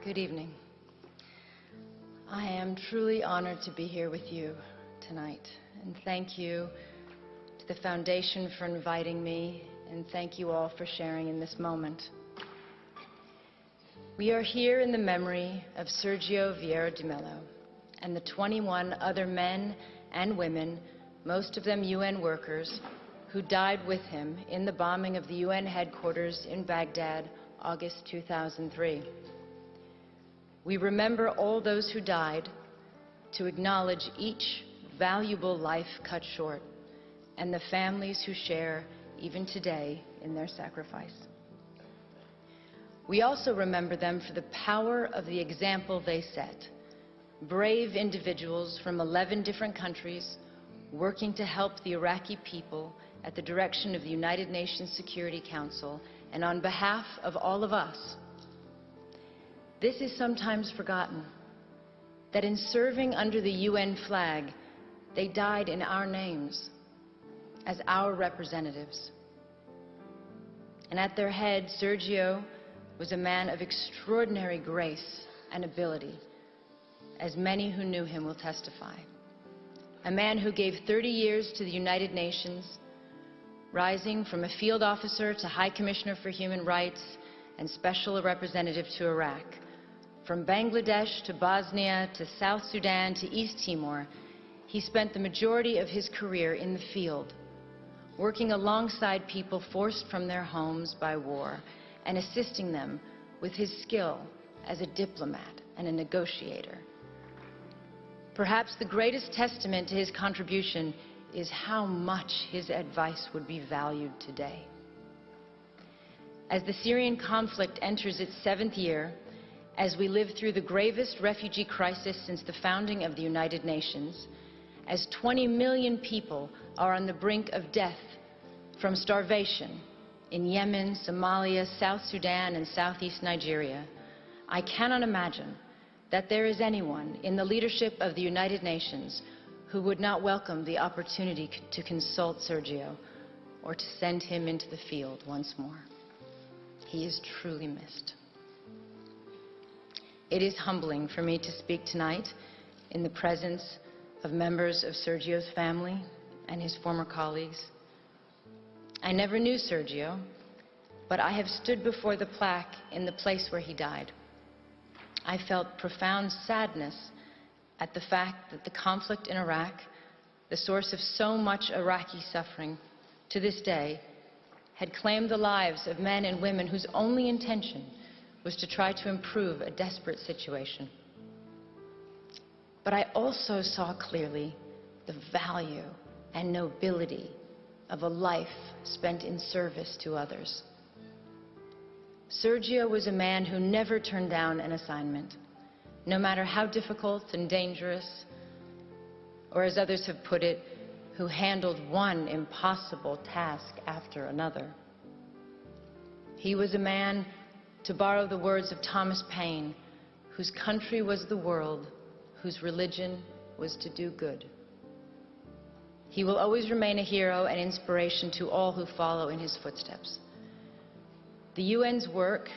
Good evening. I am truly honored to be here with you tonight, and thank you to the Foundation for inviting me, and thank you all for sharing in this moment. We are here in the memory of Sergio Vieira de Mello and the 21 other men and women, most of them UN workers, who died with him in the bombing of the UN headquarters in Baghdad, August 2003. We remember all those who died to acknowledge each valuable life cut short and the families who share, even today, in their sacrifice. We also remember them for the power of the example they set. Brave individuals from 11 different countries working to help the Iraqi people at the direction of the United Nations Security Council and on behalf of all of us. This is sometimes forgotten, that in serving under the UN flag, they died in our names, as our representatives. And at their head, Sergio was a man of extraordinary grace and ability, as many who knew him will testify. A man who gave 30 years to the United Nations, rising from a field officer to High Commissioner for Human Rights and Special Representative to Iraq. From Bangladesh to Bosnia to South Sudan to East Timor, he spent the majority of his career in the field, working alongside people forced from their homes by war and assisting them with his skill as a diplomat and a negotiator. Perhaps the greatest testament to his contribution is how much his advice would be valued today. As the Syrian conflict enters its 7th year, as we live through the gravest refugee crisis since the founding of the United Nations, as 20 million people are on the brink of death from starvation in Yemen, Somalia, South Sudan, and Southeast Nigeria, I cannot imagine that there is anyone in the leadership of the United Nations who would not welcome the opportunity to consult Sergio or to send him into the field once more. He is truly missed. It is humbling for me to speak tonight in the presence of members of Sergio's family and his former colleagues. I never knew Sergio, but I have stood before the plaque in the place where he died. I felt profound sadness at the fact that the conflict in Iraq, the source of so much Iraqi suffering to this day, had claimed the lives of men and women whose only intention was to try to improve a desperate situation. But I also saw clearly the value and nobility of a life spent in service to others. Sergio was a man who never turned down an assignment, no matter how difficult and dangerous, or as others have put it, who handled one impossible task after another. He was a man, to borrow the words of Thomas Paine, whose country was the world, whose religion was to do good. He will always remain a hero and inspiration to all who follow in his footsteps. The UN's work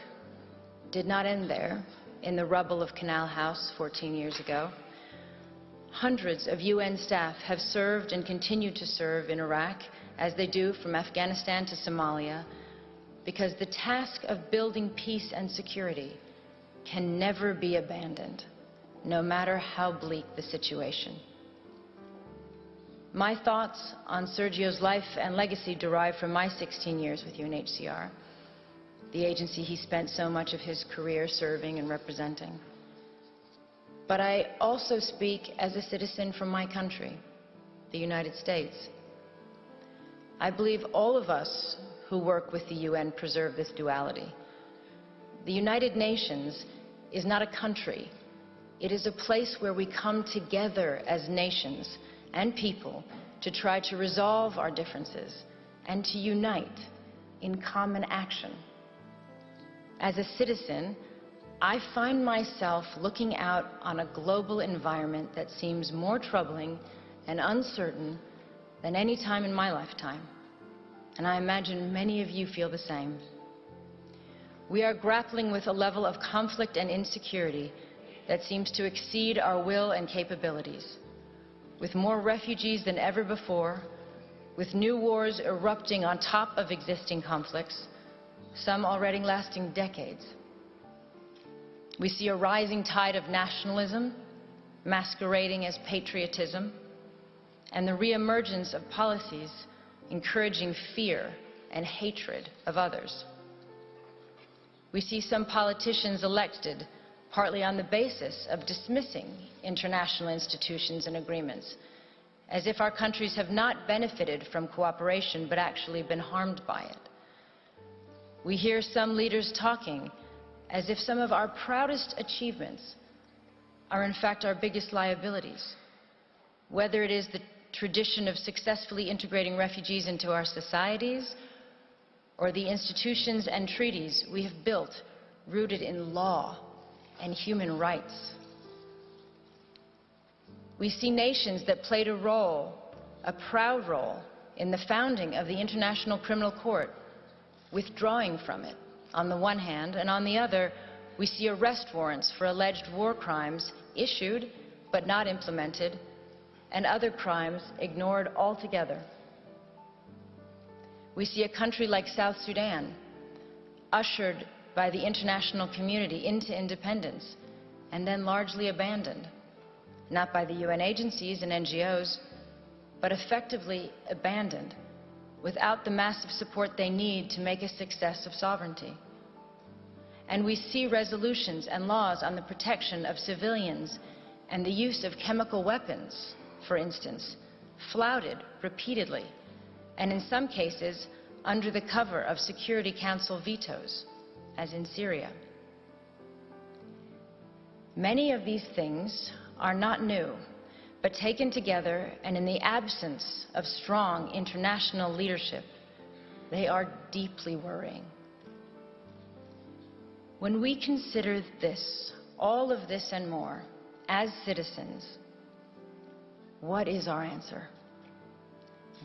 did not end there, in the rubble of Canal House 14 years ago. Hundreds of UN staff have served and continue to serve in Iraq, as they do from Afghanistan to Somalia, because the task of building peace and security can never be abandoned, no matter how bleak the situation. My thoughts on Sergio's life and legacy derive from my 16 years with UNHCR, the agency he spent so much of his career serving and representing. But I also speak as a citizen from my country, the United States. I believe all of us who work with the UN preserve this duality. The United Nations is not a country. It is a place where we come together as nations and people to try to resolve our differences and to unite in common action. As a citizen, I find myself looking out on a global environment that seems more troubling and uncertain than any time in my lifetime. And I imagine many of you feel the same. We are grappling with a level of conflict and insecurity that seems to exceed our will and capabilities. With more refugees than ever before, with new wars erupting on top of existing conflicts, some already lasting decades. We see a rising tide of nationalism, masquerading as patriotism, and the reemergence of policies encouraging fear and hatred of others. We see some politicians elected partly on the basis of dismissing international institutions and agreements, as if our countries have not benefited from cooperation but actually been harmed by it. We hear some leaders talking as if some of our proudest achievements are in fact our biggest liabilities, whether it is the tradition of successfully integrating refugees into our societies or the institutions and treaties we have built rooted in law and human rights. We see nations that played a role, a proud role, in the founding of the International Criminal Court, withdrawing from it on the one hand, and on the other, we see arrest warrants for alleged war crimes issued but not implemented, and other crimes ignored altogether. We see a country like South Sudan, ushered by the international community into independence, and then largely abandoned, not by the UN agencies and NGOs, but effectively abandoned, without the massive support they need to make a success of sovereignty. And we see resolutions and laws on the protection of civilians and the use of chemical weapons, for instance, flouted repeatedly, and in some cases under the cover of Security Council vetoes, as in Syria. Many of these things are not new, but taken together and in the absence of strong international leadership, they are deeply worrying. When we consider this, all of this and more, as citizens, what is our answer?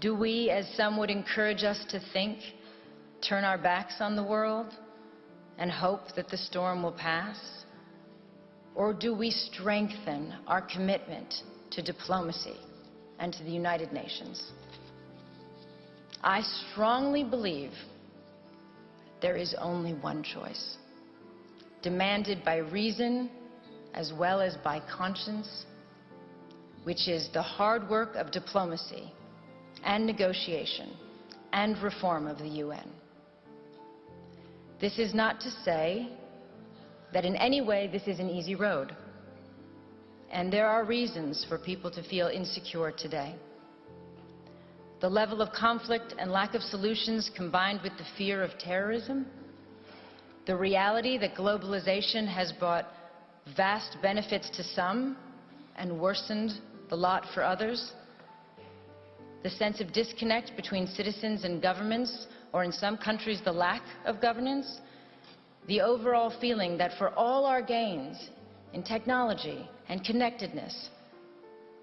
Do we, as some would encourage us to think, turn our backs on the world and hope that the storm will pass? Or do we strengthen our commitment to diplomacy and to the United Nations? I strongly believe there is only one choice, demanded by reason as well as by conscience, which is the hard work of diplomacy and negotiation and reform of the UN. This is not to say that in any way this is an easy road, and there are reasons for people to feel insecure today. The level of conflict and lack of solutions, combined with the fear of terrorism, the reality that globalization has brought vast benefits to some and worsened the lot for others, the sense of disconnect between citizens and governments, or in some countries the lack of governance, the overall feeling that for all our gains in technology and connectedness,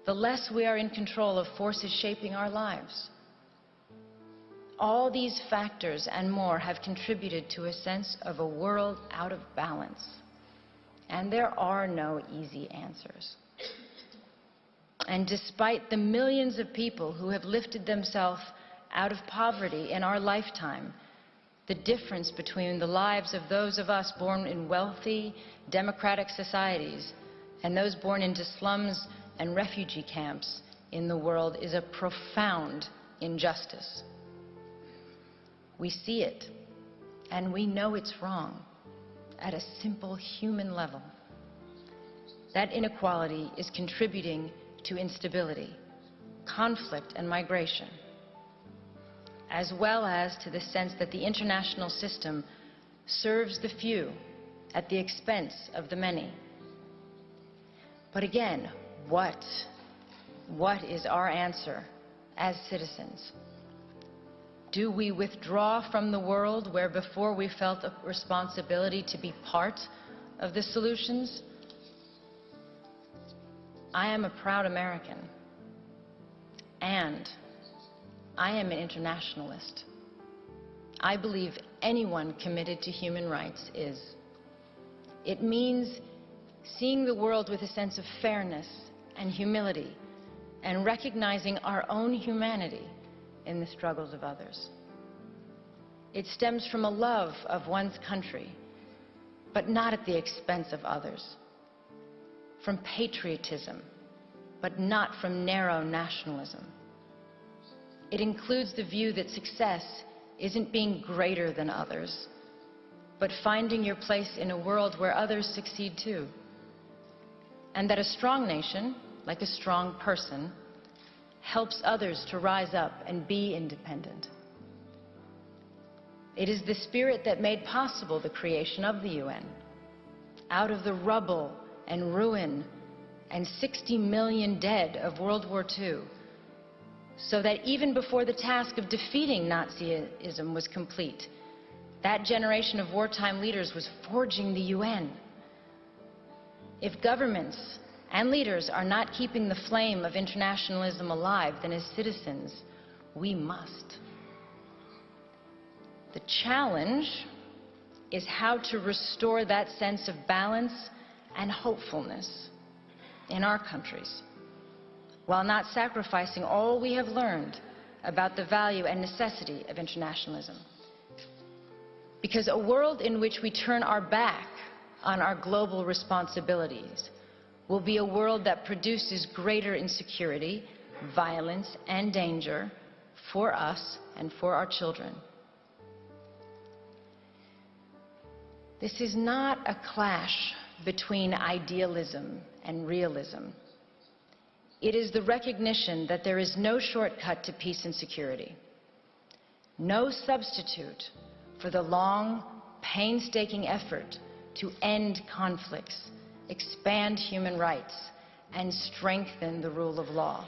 the less we are in control of forces shaping our lives. All these factors and more have contributed to a sense of a world out of balance. And there are no easy answers. And despite the millions of people who have lifted themselves out of poverty in our lifetime, the difference between the lives of those of us born in wealthy, democratic societies and those born into slums and refugee camps in the world is a profound injustice. We see it, and we know it's wrong at a simple human level. That inequality is contributing to instability, conflict, and migration, as well as to the sense that the international system serves the few at the expense of the many. But again, what is our answer as citizens? Do we withdraw from the world where before we felt a responsibility to be part of the solutions? I am a proud American, and I am an internationalist. I believe anyone committed to human rights is. It means seeing the world with a sense of fairness and humility and recognizing our own humanity in the struggles of others. It stems from a love of one's country, but not at the expense of others. From patriotism, but not from narrow nationalism. It includes the view that success isn't being greater than others, but finding your place in a world where others succeed too. And that a strong nation, like a strong person, helps others to rise up and be independent. It is the spirit that made possible the creation of the UN. Out of the rubble and ruin and 60 million dead of World War II, so that even before the task of defeating Nazism was complete, that generation of wartime leaders was forging the UN. If governments and leaders are not keeping the flame of internationalism alive, then as citizens, we must. The challenge is how to restore that sense of balance and hopefulness in our countries, while not sacrificing all we have learned about the value and necessity of internationalism. Because a world in which we turn our back on our global responsibilities will be a world that produces greater insecurity, violence, and danger for us and for our children. This is not a clash between idealism and realism. It is the recognition that there is no shortcut to peace and security, no substitute for the long, painstaking effort to end conflicts, expand human rights, and strengthen the rule of law.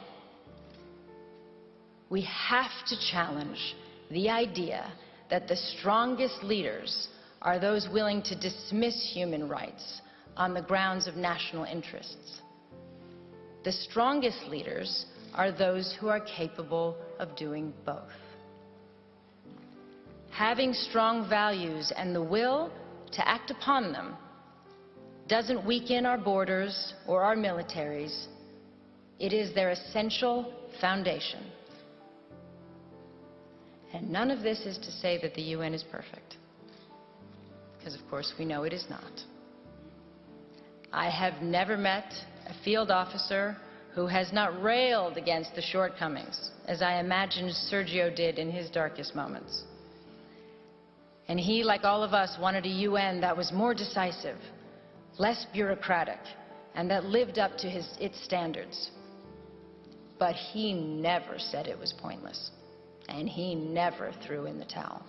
We have to challenge the idea that the strongest leaders are those willing to dismiss human rights on the grounds of national interests. The strongest leaders are those who are capable of doing both. Having strong values and the will to act upon them doesn't weaken our borders or our militaries. It is their essential foundation. And none of this is to say that the UN is perfect, because of course we know it is not. I have never met a field officer who has not railed against the shortcomings, as I imagine Sergio did in his darkest moments. And he, like all of us, wanted a UN that was more decisive, less bureaucratic, and that lived up to its standards. But he never said it was pointless, and he never threw in the towel.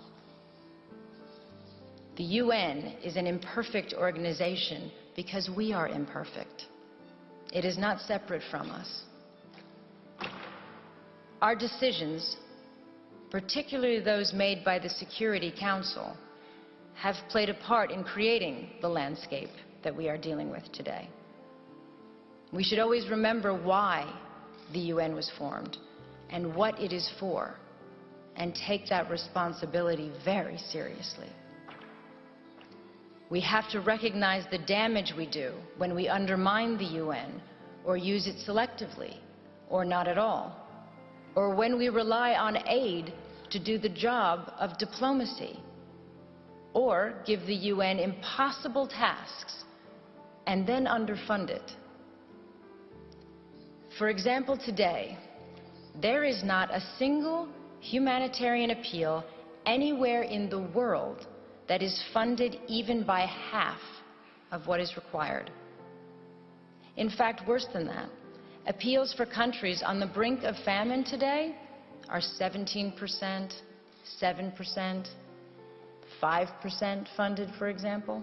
The UN is an imperfect organization because we are imperfect. It is not separate from us. Our decisions, particularly those made by the Security Council, have played a part in creating the landscape that we are dealing with today. We should always remember why the UN was formed and what it is for, and take that responsibility very seriously. We have to recognize the damage we do when we undermine the UN or use it selectively or not at all, or when we rely on aid to do the job of diplomacy, or give the UN impossible tasks and then underfund it. For example, today, there is not a single humanitarian appeal anywhere in the world that is funded even by half of what is required. In fact, worse than that, appeals for countries on the brink of famine today are 17%, 7%, 5% funded, for example.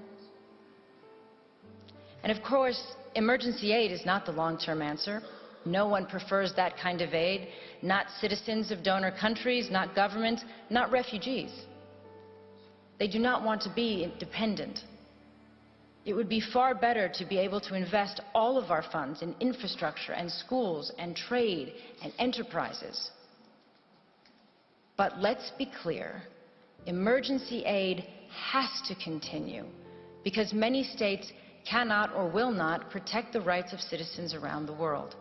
And of course, emergency aid is not the long-term answer. No one prefers that kind of aid, not citizens of donor countries, not governments, not refugees. They do not want to be dependent. It would be far better to be able to invest all of our funds in infrastructure and schools and trade and enterprises. But let's be clear, Emergency aid has to continue because many states cannot or will not protect the rights of citizens around the world.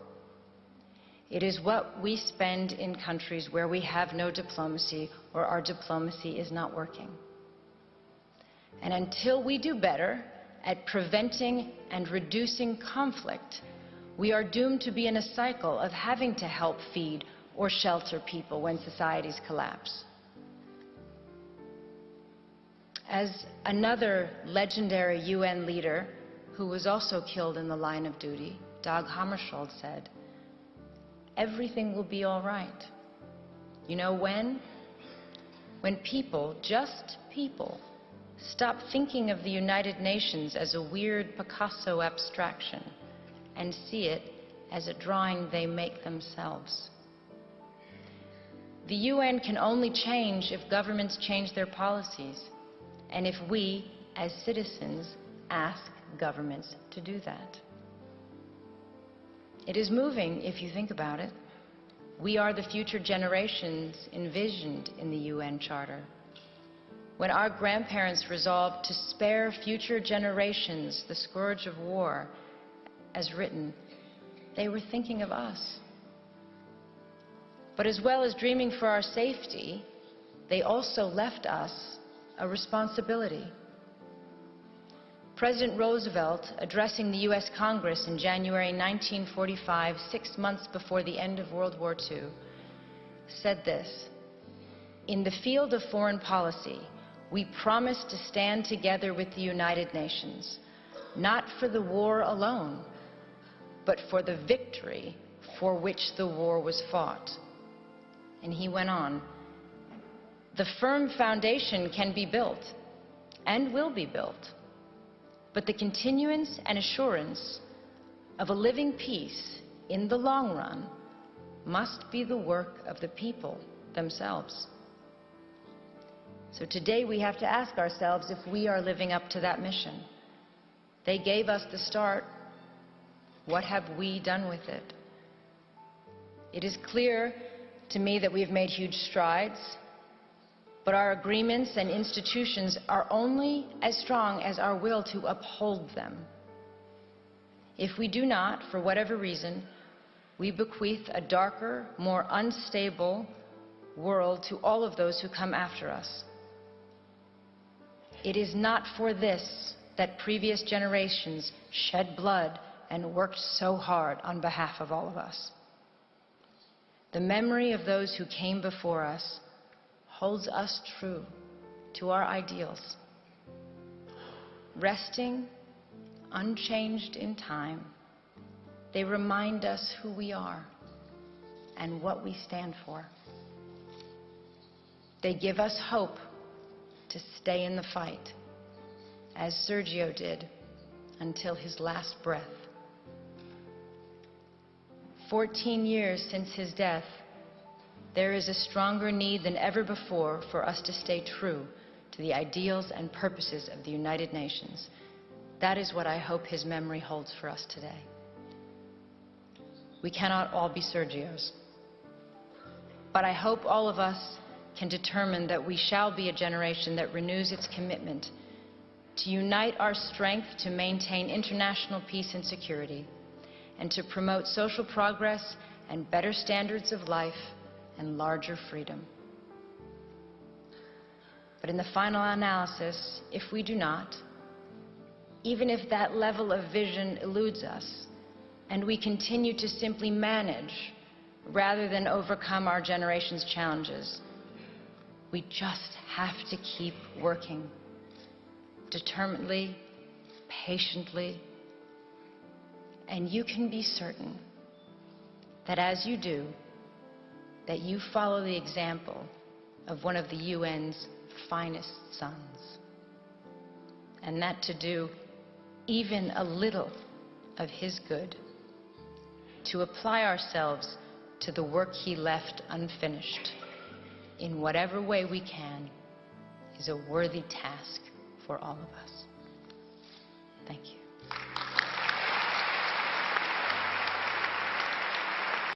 It is what we spend in countries where we have no diplomacy or our diplomacy is not working. And until we do better at preventing and reducing conflict, we are doomed to be in a cycle of having to help feed or shelter people when societies collapse. As another legendary UN leader who was also killed in the line of duty, Dag Hammarskjöld, said, "Everything will be all right." You know when? When people, just people, stop thinking of the United Nations as a weird Picasso abstraction and see it as a drawing they make themselves. The UN can only change if governments change their policies, and if we, as citizens, ask governments to do that. It is moving if you think about it. We are the future generations envisioned in the UN Charter. When our grandparents resolved to spare future generations the scourge of war, as written, they were thinking of us. But as well as dreaming for our safety, they also left us a responsibility. President Roosevelt, addressing the U.S. Congress in January 1945, 6 months before the end of World War II, said this: "In the field of foreign policy, we promise to stand together with the United Nations, not for the war alone, but for the victory for which the war was fought." And he went on, "The firm foundation can be built and will be built, but the continuance and assurance of a living peace in the long run must be the work of the people themselves." So today we have to ask ourselves if we are living up to that mission. They gave us the start. What have we done with it? It is clear to me that we have made huge strides, but our agreements and institutions are only as strong as our will to uphold them. If we do not, for whatever reason, we bequeath a darker, more unstable world to all of those who come after us. It is not for this that previous generations shed blood and worked so hard on behalf of all of us. The memory of those who came before us holds us true to our ideals. Resting, unchanged in time, they remind us who we are and what we stand for. They give us hope to stay in the fight, as Sergio did until his last breath. 14 years since his death, there is a stronger need than ever before for us to stay true to the ideals and purposes of the United Nations. That is what I hope his memory holds for us today. We cannot all be Sergios, but I hope all of us can determine that we shall be a generation that renews its commitment to unite our strength to maintain international peace and security, and to promote social progress and better standards of life and larger freedom. But in the final analysis, if we do not, even if that level of vision eludes us, and we continue to simply manage rather than overcome our generation's challenges, we just have to keep working determinedly, patiently, and you can be certain that as you do, that you follow the example of one of the UN's finest sons, and that to do even a little of his good, to apply ourselves to the work he left unfinished in whatever way we can, is a worthy task for all of us. Thank you.